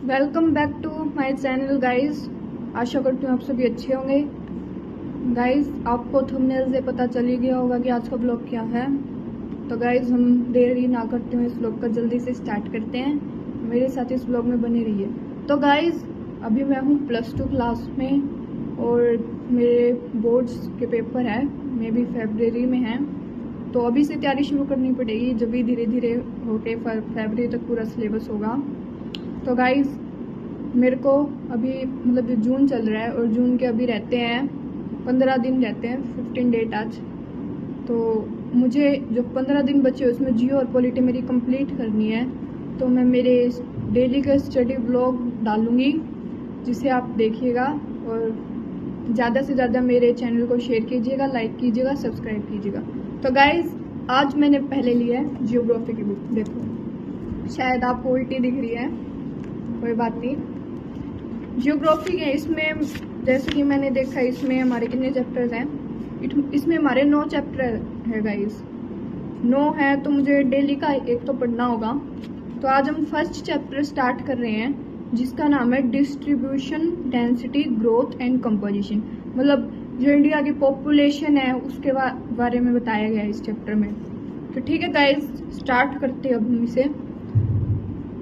Welcome back to my channel guys. आशा करती हूँ आप सभी अच्छे होंगे। गाइस आपको थंबनेल से पता चल ही गया होगा कि आज का ब्लॉग क्या है। तो गाइस हम देरी ना करते हुए इस ब्लॉग का जल्दी से स्टार्ट करते हैं। मेरे साथ इस ब्लॉग में बने रहिए। तो गाइस अभी मैं हूँ +2 क्लास में और मेरे बोर्ड्स के पेपर है, मे बी फरवरी में है। तो अभी से तैयारी शुरू करनी पड़ेगी, जब भी धीरे धीरे होके फरवरी तक पूरा सिलेबस होगा। तो गाइस मेरे को अभी मतलब जून चल रहा है और जून के अभी रहते हैं 15 दिन रहते हैं, 15 डेट आज। तो मुझे जो 15 दिन बचे उसमें जियो और पॉलिटी मेरी कंप्लीट करनी है। तो मैं मेरे डेली का स्टडी ब्लॉग डालूंगी जिसे आप देखिएगा और ज़्यादा से ज़्यादा मेरे चैनल को शेयर कीजिएगा, लाइक कीजिएगा, सब्सक्राइब कीजिएगा। तो गाइस आज मैंने पहले लिया है जियोग्राफी की बुक। देखो शायद आपको उल्टी दिख रही है, कोई बात नहीं। जियोग्राफी है, इसमें जैसे कि मैंने देखा इसमें हमारे कितने चैप्टर्स हैं। इसमें हमारे 9 चैप्टर है गाइस, 9 है। तो मुझे डेली का एक तो पढ़ना होगा। तो आज हम फर्स्ट चैप्टर स्टार्ट कर रहे हैं जिसका नाम है distribution, density, growth and composition. मतलब जो इंडिया की पॉपुलेशन है उसके बारे में बताया गया है इस चैप्टर में। तो ठीक है गाइस स्टार्ट करते हैं अब हम इसे।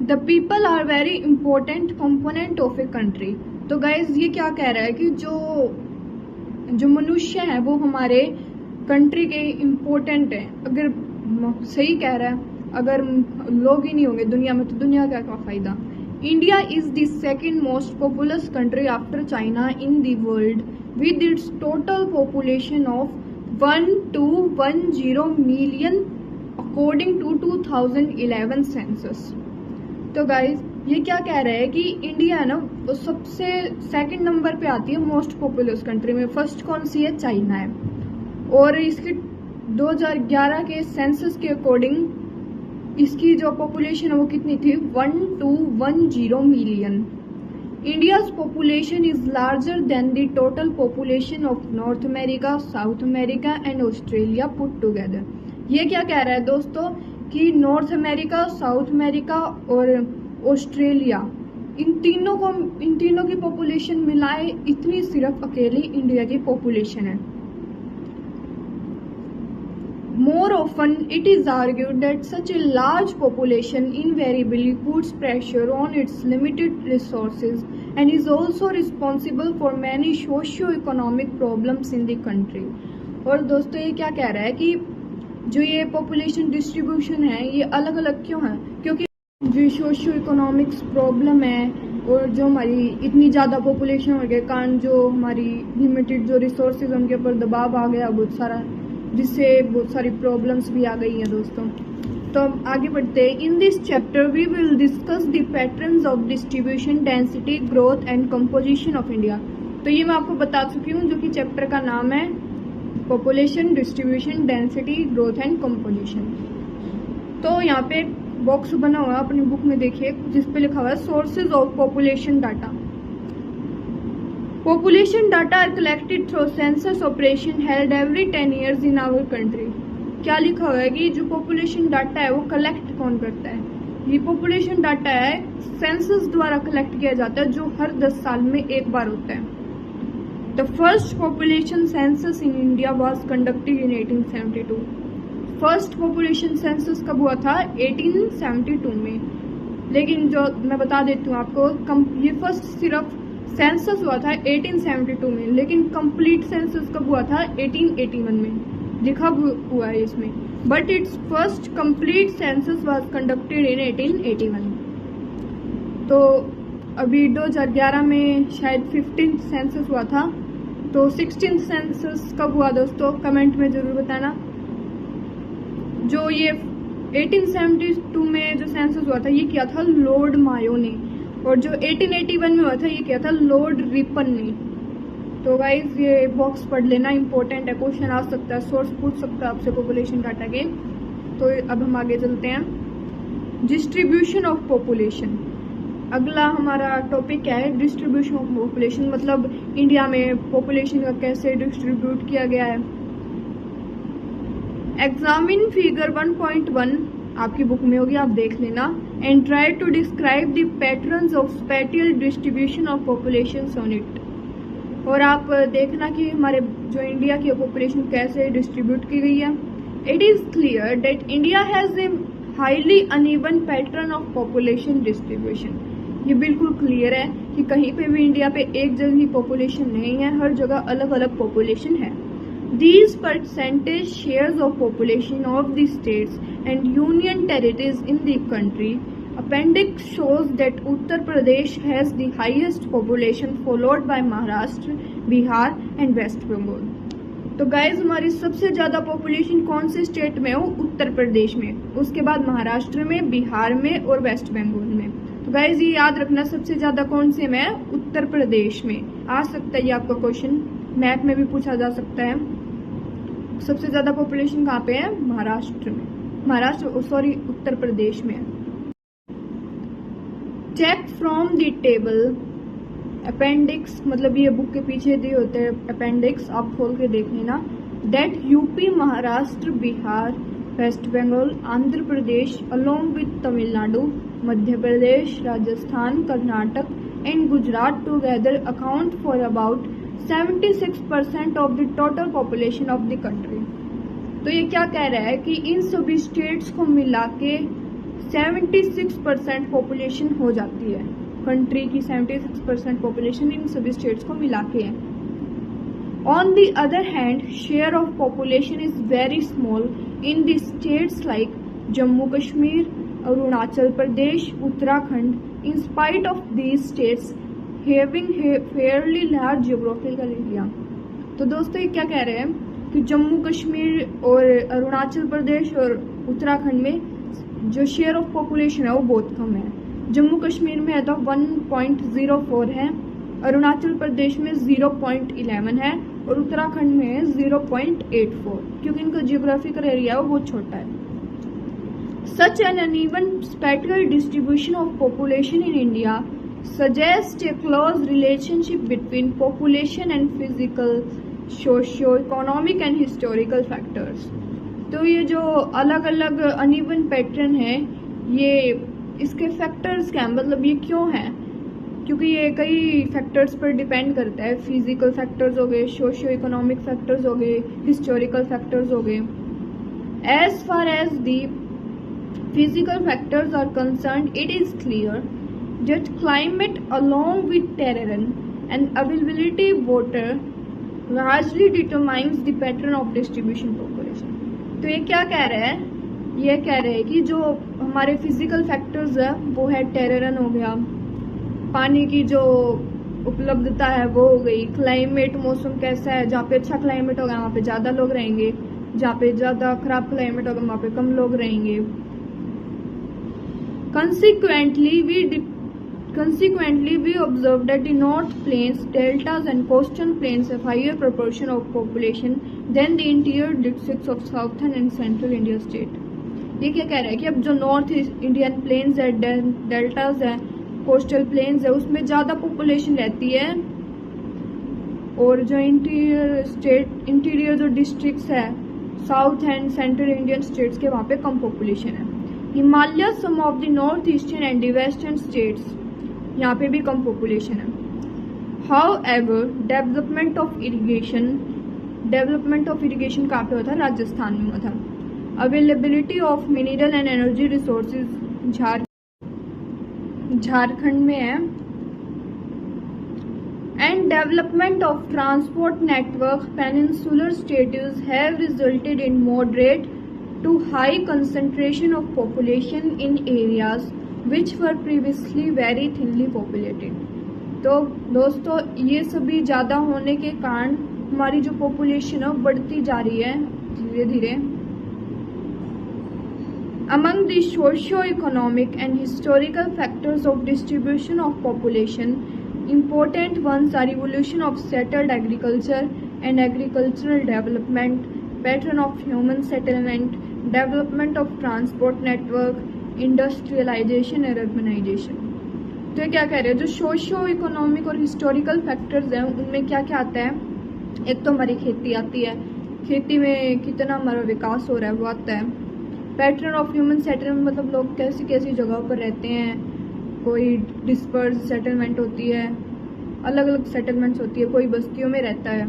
The people are very important component of a country. तो गाइज ये क्या कह रहा है कि जो मनुष्य है वो हमारे कंट्री के इम्पोर्टेंट है। अगर सही कह रहा है, अगर लोग ही नहीं होंगे दुनिया में तो दुनिया का क्या फायदा। India is the second most populous country after China in the world with its total population of 1210 million according to 2011 census. तो गाइज ये क्या कह रहा है कि इंडिया है ना वो सबसे सेकंड नंबर पे आती है मोस्ट पॉपुलस कंट्री में। फर्स्ट कौन सी है? चाइना है। और इसकी 2011 के सेंसस के अकॉर्डिंग इसकी जो पॉपुलेशन है वो कितनी थी? 1210 million. India's population is larger than the total population of north America, south America and Australia put together. ये क्या कह रहा है दोस्तों कि नॉर्थ अमेरिका, साउथ अमेरिका और ऑस्ट्रेलिया इन तीनों की पॉपुलेशन मिलाए इतनी सिर्फ अकेली इंडिया की पॉपुलेशन है। More often it is argued that such a large population invariably puts pressure on it's limited resources and is also responsible for many socio economic problems in the country. और दोस्तों ये क्या कह रहा है कि जो ये पॉपुलेशन डिस्ट्रीब्यूशन है ये अलग अलग क्यों है? क्योंकि जो सोशियो इकोनॉमिक्स प्रॉब्लम है और जो हमारी इतनी ज़्यादा पॉपुलेशन हो गए कारण जो हमारी लिमिटेड जो रिसोर्सेज उनके ऊपर दबाव आ गया बहुत सारा, जिससे बहुत सारी प्रॉब्लम्स भी आ गई हैं दोस्तों। तो हम आगे बढ़ते हैं। In this chapter we will discuss the patterns of distribution, density, growth and composition of India. तो ये मैं आपको बता चुकी हूँ जो कि चैप्टर का नाम है population, distribution, density, growth and composition. तो यहाँ पे बॉक्स बना हुआ है अपनी बुक में देखिए जिस पे लिखा हुआ है sources of population data. Population data are collected through census operation held every 10 years in our country. क्या लिखा हुआ है कि जो पॉपुलेशन डाटा है वो कलेक्ट कौन करता है? ये पॉपुलेशन डाटा है सेंसस द्वारा कलेक्ट किया जाता है जो हर 10 साल में एक बार होता है। The first population census in India was conducted in 1872. First population census कब हुआ था? 1872 में। लेकिन जो मैं बता देती हूँ आपको, ये फर्स्ट सिर्फ सेंसस हुआ था 1872 में, लेकिन कंप्लीट सेंसस कब हुआ था? 1881 में लिखा हुआ है इसमें। But it's first complete census was conducted in 1881। तो अभी 2011 में शायद 15th सेंसस हुआ था। तो 16th सेंसस कब हुआ दोस्तों? कमेंट में जरूर बताना। जो ये 1872 में जो सेंसस हुआ था ये किया था लॉर्ड मायो ने, और जो 1881 में हुआ था ये किया था लॉर्ड रिपन ने। तो गाइज ये बॉक्स पढ़ लेना, इंपॉर्टेंट है, क्वेश्चन आ सकता है, सोर्स पूछ सकता है आपसे पॉपुलेशन डाटा के। तो अब हम आगे चलते हैं। डिस्ट्रीब्यूशन ऑफ पॉपुलेशन अगला हमारा टॉपिक क्या है? डिस्ट्रीब्यूशन ऑफ पॉपुलेशन, मतलब इंडिया में पॉपुलेशन का कैसे डिस्ट्रीब्यूट किया गया है। एग्जामिन फिगर 1.1 आपकी बुक में होगी, आप देख लेना। and try to describe the patterns of spatial distribution of populations on it। और आप देखना कि हमारे जो इंडिया की पॉपुलेशन कैसे डिस्ट्रीब्यूट की गई है। It is clear that India has a highly uneven pattern of population distribution. ये बिल्कुल क्लियर है कि कहीं पे भी इंडिया पे एक जगह पॉपुलेशन नहीं है, हर जगह अलग अलग पॉपुलेशन है। These percentage shares of population of the states and union territories in the country. Appendix shows that Uttar Pradesh has the highest population followed by Maharashtra, Bihar and West Bengal. तो guys हमारी सबसे ज़्यादा population कौन से state में हो? उत्तर प्रदेश में, उसके बाद महाराष्ट्र में, बिहार में और वेस्ट बंगाल में। तो गाइज ये याद रखना सबसे ज़्यादा कौन से में है? उत्तर प्रदेश में। आ सकता है ये आपका क्वेश्चन, मैथ में भी पूछा जा सकता है। सबसे ज़्यादा पॉपुलेशन कहाँ पे है? महाराष्ट्र में, उत्तर प्रदेश में। Check from the table appendix, मतलब ये बुक के पीछे दिए होते हैं अपेंडिक्स, आप खोल के देख लेना। That UP, Maharashtra, Bihar, West Bengal, Andhra Pradesh along with Tamil Nadu, Madhya Pradesh, Rajasthan, Karnataka and Gujarat together account for about 76% of the total population of the country. तो ये क्या कह रहा है कि इन सभी स्टेट्स को मिला के 76% पॉपुलेशन हो जाती है कंट्री की। 76% पॉपुलेशन इन सभी स्टेट्स को मिला के है। On the other hand share of population is very small in the states like Jammu Kashmir, Arunachal Pradesh, Uttarakhand, in spite of these states having fairly large geographical area. तो दोस्तों ये क्या कह रहे हैं कि जम्मू कश्मीर और अरुणाचल प्रदेश और उत्तराखंड में जो शेयर ऑफ पॉपुलेशन है वो बहुत कम है। जम्मू कश्मीर में है तो 1.04 है, अरुणाचल प्रदेश में 0.11 है और उत्तराखंड में है 0.84, क्योंकि इनका जियोग्राफिकल एरिया वो बहुत छोटा है। Such an uneven spatial distribution of population in India suggest a close relationship between population and physical, socio-economic and historical factors। तो ये जो अलग अलग अनइवन पैटर्न है, ये इसके फैक्टर्स क्या, मतलब ये क्यों है? क्योंकि ये कई फैक्टर्स पर डिपेंड करता है। फिजिकल फैक्टर्स हो गए, सोशियो इकोनॉमिक फैक्टर्स हो गए, हिस्टोरिकल फैक्टर्स हो गए। As far as the physical factors are concerned, it is clear that climate along with terrain and availability of water largely determines the pattern of distribution population। तो ये क्या कह रहे हैं? ये कह रहे हैं कि जो हमारे फिजिकल फैक्टर्स है वो है टेरेन हो गया, पानी की जो उपलब्धता है वो हो गई, क्लाइमेट मौसम कैसा है, जहाँ पे अच्छा क्लाइमेट होगा वहाँ पे ज़्यादा लोग रहेंगे, जहाँ पे ज़्यादा खराब क्लाइमेट होगा वहाँ पे कम लोग रहेंगे। Consequently, we observe that the North Plains, Deltas and Coastal Plains have higher proportion of population than the interior districts of Southern and Central India state। ये क्या कह रहा है कि अब जो नॉर्थ इंडियन प्लेन्स है, डेल्टाज है, कोस्टल प्लेन्स है, उसमें ज़्यादा पॉपुलेशन रहती है, और जो इंटीरियर जो डिस्ट्रिक्ट्स है south and central Indian states के, वहाँ पे कम पॉपुलेशन है। Himalaya, some of the north eastern and the western states, यहाँ पे भी कम पॉपुलेशन है। हाउएवर डेवलपमेंट ऑफ इरिगेशन कहाँ पे होता है? राजस्थान में होता है। Availability of mineral and energy resources Jharkhand में है। And development of transport network peninsular states have resulted in moderate to high concentration of population in areas which were previously very thinly populated। तो दोस्तों ये सभी ज़्यादा होने के कारण हमारी जो पॉपुलेशन है बढ़ती जा रही है धीरे धीरे। Among the socio-economic and historical factors of distribution of population, important ones are evolution of settled agriculture and agricultural development, pattern of human settlement, development of transport network, industrialisation और अर्बनाइजेशन। तो ये क्या कह रहे हैं? जो सोशियो इकोनॉमिक और historical factors हैं उनमें क्या क्या आता है? एक तो हमारी खेती आती है, खेती में कितना हमारा विकास हो रहा है वो आता है। पैटर्न ऑफ ह्यूमन सेटलमेंट मतलब लोग कैसी कैसी जगहों पर रहते हैं, कोई डिस्पर्स सेटलमेंट होती है, अलग अलग सेटलमेंट्स होती है, कोई बस्तियों में रहता है।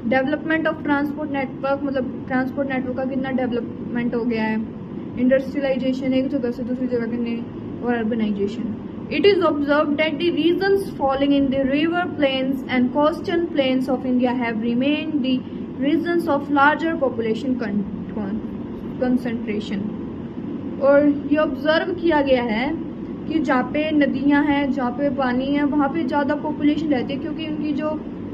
डेवलपमेंट ऑफ ट्रांसपोर्ट नेटवर्क मतलब ट्रांसपोर्ट नेटवर्क का कितना डेवलपमेंट हो गया है। इंडस्ट्रियलाइजेशन एक जगह से दूसरी जगह करने और urbanisation. It is observed that the regions falling in the river plains and coastal plains of India have remained the regions of larger population concentration। और ये ऑब्जर्व किया गया है कि जहाँ पे नदियाँ हैं, जहाँ पे पानी है, वहाँ पे ज़्यादा पॉपुलेशन रहती है, क्योंकि उनकी जो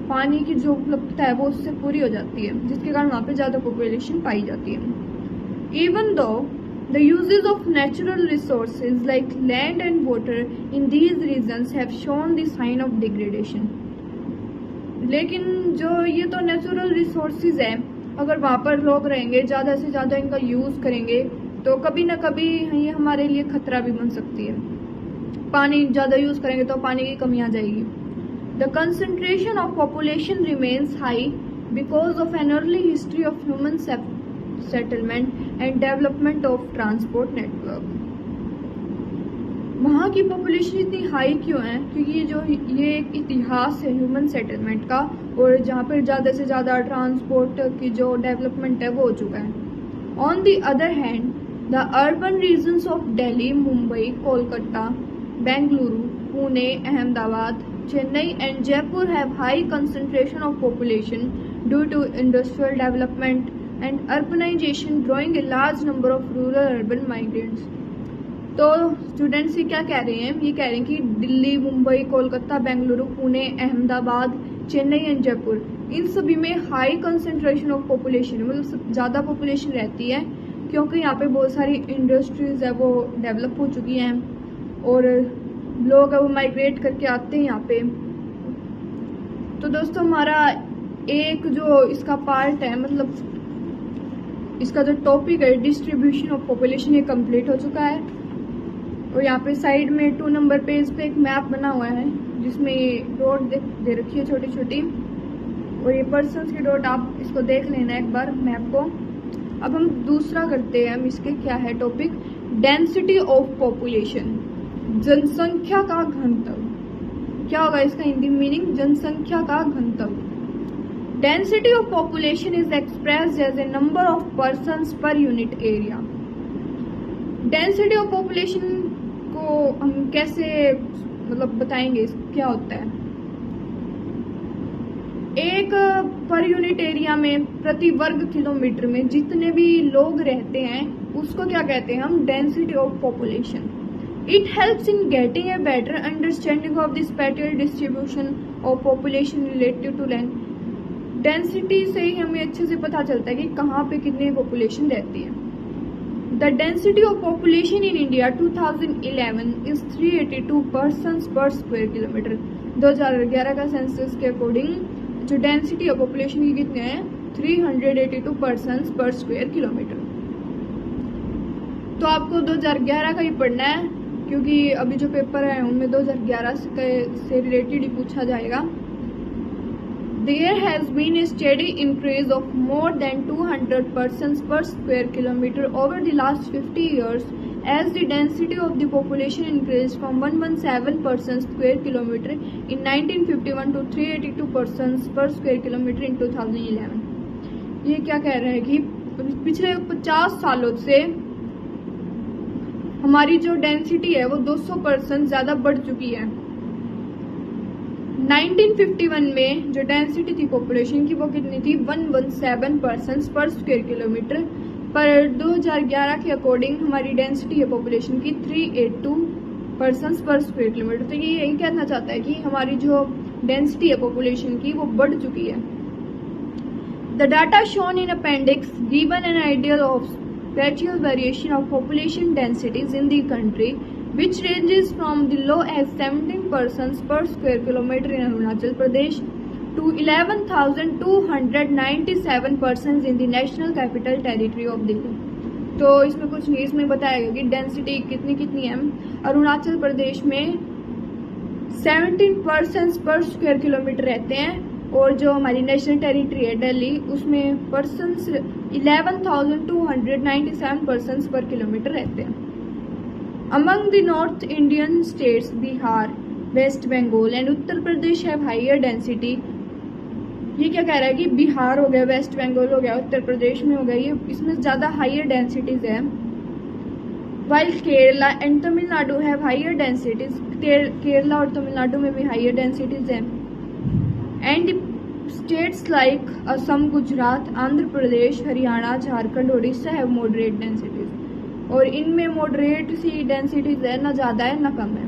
पानी की जो उपलब्धता है वो उससे पूरी हो जाती है, जिसके कारण वहाँ पे ज़्यादा पॉपुलेशन पाई जाती है। Even though the uses of natural resources like land and water in these regions have shown the sign of degradation। लेकिन जो ये तो नेचुरल रिसोर्सेज है, अगर वहाँ पर लोग रहेंगे, ज़्यादा से ज़्यादा इनका यूज़ करेंगे तो कभी ना कभी ये हमारे लिए खतरा भी बन सकती है। पानी ज़्यादा यूज़ करेंगे तो पानी की कमी आ जाएगी। The concentration of population remains high because of an early history of human settlement and development of transport network. वहाँ की पॉपुलेशन इतनी हाई क्यों है? क्योंकि ये एक इतिहास है ह्यूमन सेटलमेंट का, और जहाँ पर ज़्यादा से ज़्यादा ट्रांसपोर्ट की जो डेवलपमेंट है वो हो चुका है। On the other hand the urban regions of Delhi, Mumbai, Kolkata, Bengaluru, Pune, Ahmedabad, Chennai and Jaipur have high concentration of population due to industrial development and urbanization, drawing a large number of rural urban migrants। तो students ये क्या कह रहे हैं? ये कह रहे हैं कि दिल्ली, मुंबई, कोलकाता, बेंगलुरु, पुणे, अहमदाबाद, चेन्नई एंड जयपुर, इन सभी में हाई कंसंट्रेशन ऑफ पॉपुलेशन मतलब ज़्यादा पॉपुलेशन रहती है, क्योंकि यहाँ पे बहुत सारी इंडस्ट्रीज है वो डेवलप हो चुकी हैं और लोग अब माइग्रेट करके आते हैं यहाँ पे। तो दोस्तों हमारा एक जो इसका पार्ट है मतलब इसका जो टॉपिक है डिस्ट्रीब्यूशन ऑफ पॉपुलेशन, ये कंप्लीट हो चुका है। और यहाँ पे साइड में 2 नंबर पेज पे एक मैप बना हुआ है जिसमें डॉट दे रखी है छोटी छोटी, और ये पर्सन्स की डॉट, आप इसको देख लेना एक बार मैप को। अब हम दूसरा करते हैं, हम इसके क्या है टॉपिक, डेंसिटी ऑफ पॉपुलेशन, जनसंख्या का घनत्व। क्या होगा इसका हिंदी मीनिंग? जनसंख्या का घनत्व। Density of population is expressed as a number of persons per unit area. Density of population को हम कैसे मतलब बताएंगे, क्या होता है? एक पर यूनिट एरिया में प्रति वर्ग किलोमीटर में जितने भी लोग रहते हैं उसको क्या कहते हैं हम? Density of population. It helps in getting a better understanding of the spatial distribution of population relative to land। Density से ही हमें अच्छे से पता चलता है कि कहाँ पे कितनी पॉपुलेशन रहती है। The density of population in India 2011 is 382 persons per square kilometer। 2011 का सेंसस के अकॉर्डिंग जो डेंसिटी ऑफ पॉपुलेशन की कितने हैं? 382 persons per square kilometer। तो आपको 2011 का ही पढ़ना है, क्योंकि अभी जो पेपर है उनमें 2011 से रिलेटेड ही पूछा जाएगा। There has been a steady increase of more than 200 persons per square kilometer over the last 50 years as the density of the population increased from 117 persons square kilometer in 1951 to 382 persons per square kilometer in 2011। ये क्या कह रहे हैं कि पिछले 50 सालों से हमारी जो डेंसिटी है वो 200% ज़्यादा बढ़ चुकी है। 1951 में जो डेंसिटी थी पॉपुलेशन की वो कितनी थी? 117 पर्सन्स पर स्क्वायर किलोमीटर, पर 2011 के अकॉर्डिंग हमारी डेंसिटी है पॉपुलेशन की 382 पर्सन्स पर स्क्वायर किलोमीटर। तो ये यही कहना चाहता है कि हमारी जो डेंसिटी है पॉपुलेशन की वो बढ़ चुकी है। The data shown in appendix given an ideal of spatial variation of population densities in the country, which ranges from the low as 17 persons per square kilometer in Arunachal Pradesh to 11,297 persons in the National Capital Territory of Delhi। तो इसमें कुछ नहीं, इसमें बताया गया कि density कितनी है। अरुणाचल प्रदेश में 17 पर्सन्स पर स्क्वायर किलोमीटर रहते हैं और जो हमारी नेशनल टेरिटरी है दिल्ली, उसमें पर्सन्स 11,297 पर्सन्स पर किलोमीटर रहते हैं। Among the north Indian states Bihar, West Bengal and Uttar Pradesh have higher density. ये क्या कह रहा है कि बिहार हो गया, वेस्ट बंगाल हो गया, उत्तर प्रदेश में हो गया, ये इसमें ज़्यादा हायर डेंसिटीज है। While Kerala and Tamil Nadu have higher densities, Kerala और तमिलनाडु में भी हायर डेंसिटीज है। And states like Assam, Gujarat, Andhra Pradesh, Haryana, Jharkhand, Orissa have moderate densities. और इनमें मॉडरेट सी डेंसिटीज है, ना ज़्यादा है ना कम है।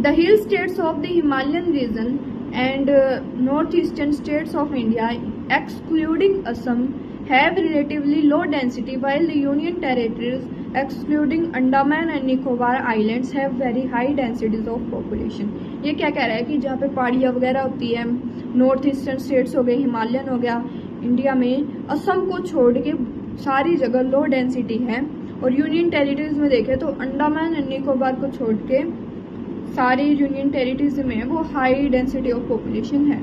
The hill states of the Himalayan region and northeastern states of India, excluding Assam, have relatively low density, while the Union Territories, excluding Andaman and Nicobar Islands, have very high densities of population। ये क्या कह रहा है कि जहाँ पे पहाड़ियाँ वगैरह होती है, नॉर्थ ईस्टर्न स्टेट्स हो गए, हिमालयन हो गया, इंडिया में असम को छोड़ के सारी जगह लो डेंसिटी है। और यूनियन टेरिटरीज में देखें तो अंडमान एंड निकोबार को छोड़ के सारी यूनियन टेरिटरीज में वो हाई डेंसिटी ऑफ पॉपुलेशन है।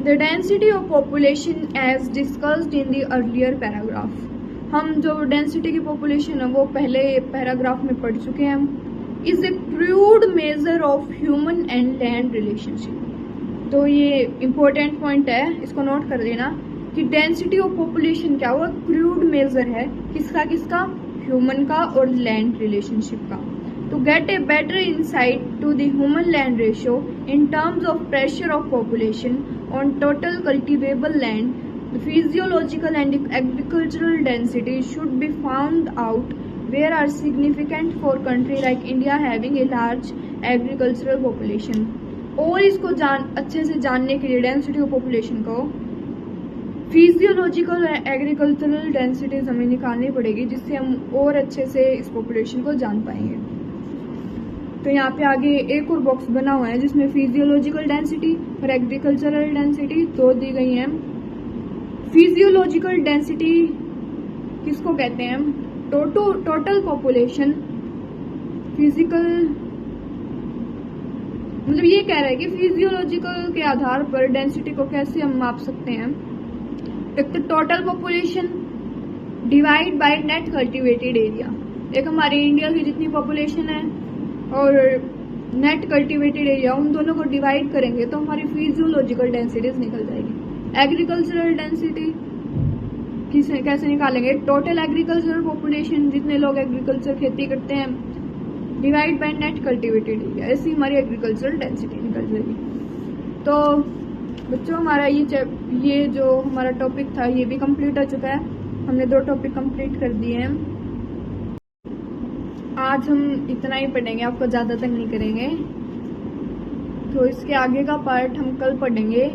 The density of population as discussed in the earlier paragraph, हम जो डेंसिटी की पॉपुलेशन है वो पहले पैराग्राफ में पढ़ चुके हैं। Is a crude measure of human and land relationship. तो ये इम्पोर्टेंट पॉइंट है, इसको नोट कर लेना कि डेंसिटी ऑफ पॉपुलेशन क्या हुआ, क्रूड मेजर है, किसका किसका, ह्यूमन का और लैंड रिलेशनशिप का। To get a better insight to the human-land ratio in terms of pressure of population on total cultivable land, the physiological and agricultural density should be found out, where are significant for country like India having a large agricultural population। और इसको अच्छे से जानने के लिए density of population को physiological और agricultural densities हमें निकालनी पड़ेगी, जिससे हम और अच्छे से इस पॉपुलेशन को जान पाएंगे। तो यहाँ पे आगे एक और बॉक्स बना हुआ है जिसमें फिजियोलॉजिकल डेंसिटी और एग्रीकल्चरल डेंसिटी दो दी गई हैं। फिजियोलॉजिकल डेंसिटी किसको कहते हैं, टोटल पॉपुलेशन, फिजिकल मतलब ये कह रहा है कि फिजियोलॉजिकल के आधार पर डेंसिटी को कैसे हम माप सकते हैं। एक तो total population divide by net cultivated area, एक हमारी इंडिया की जितनी पॉपुलेशन है और नेट कल्टिवेटेड एरिया, उन दोनों को डिवाइड करेंगे तो हमारी फिजियोलॉजिकल डेंसिटीज निकल जाएगी। एग्रीकल्चरल डेंसिटी कैसे निकालेंगे, टोटल एग्रीकल्चरल पॉपुलेशन, जितने लोग एग्रीकल्चर खेती करते हैं, divide by net cultivated area, ऐसी हमारी एग्रीकल्चरल डेंसिटी निकल जाएगी। तो बच्चों हमारा ये जो हमारा टॉपिक था ये भी कंप्लीट हो चुका है, हमने 2 टॉपिक कंप्लीट कर दिए हैं। आज हम इतना ही पढ़ेंगे, आपको ज़्यादा तक नहीं करेंगे। तो इसके आगे का पार्ट हम कल पढ़ेंगे।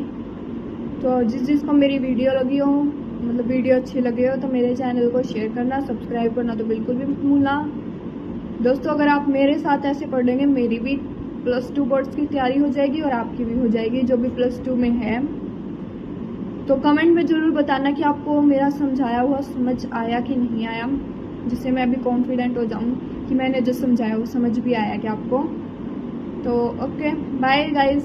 तो जिसको मेरी वीडियो लगी हो, मतलब वीडियो अच्छी लगी हो, तो मेरे चैनल को शेयर करना, सब्सक्राइब करना तो बिल्कुल भी मत भूलना। दोस्तों अगर आप मेरे साथ ऐसे पढ़ेंगे, मेरी भी +2 बोर्ड्स की तैयारी हो जाएगी और आपकी भी हो जाएगी जो भी +2 में है। तो कमेंट में ज़रूर बताना कि आपको मेरा समझाया हुआ समझ आया कि नहीं आया, जिससे मैं भी कॉन्फिडेंट हो जाऊं कि मैंने जो समझाया वो समझ भी आया क्या आपको। तो ओके, बाय गाइस।